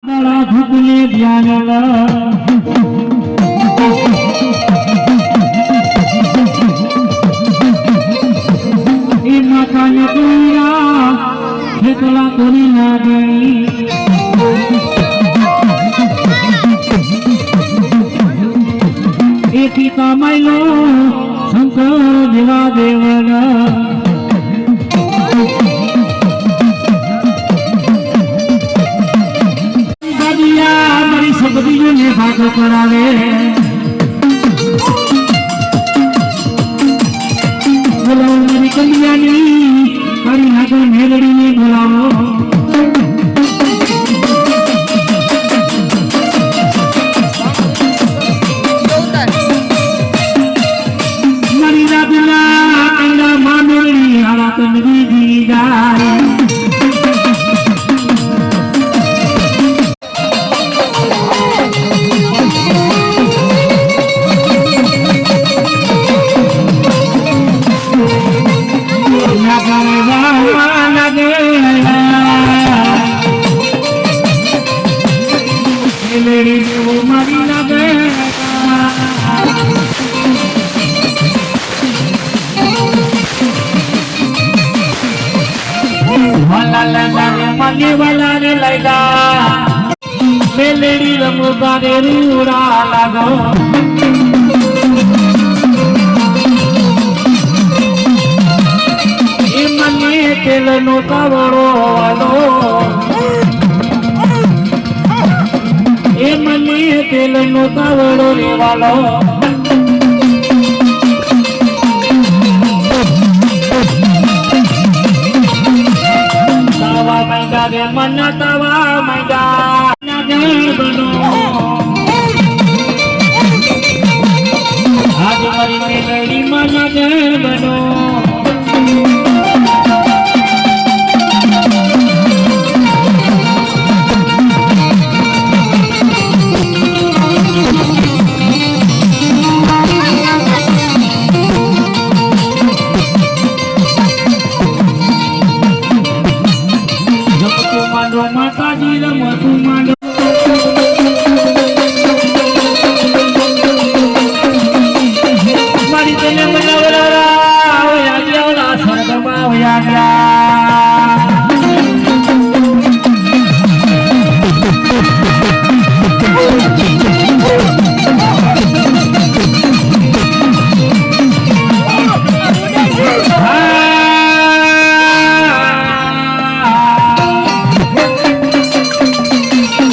ભૂતને ધ્યાન એ માતાને તુરા ખેતલા કરી ના ગણી એ પિતા માયલો શંકર દેવા દેવના સબદીઓને ભાગો કરાવે બોલાવો મારી કલ્યાણી મારી નાગો મેલડીને બોલાવો મારી રાધના કંડા માં મેલડી હારા તો નદી જી જાય वाला ने लगा मेलेडी रमुदा ने रूड़ा लगो ए मने तेल नो कावड़ो वालो ए मने तेल नो कावड़ो रे वालो रे मन तवा मैदा नगर बनो आज मरी मेलडी मन नगर बनो માતાજી રમતું માંડ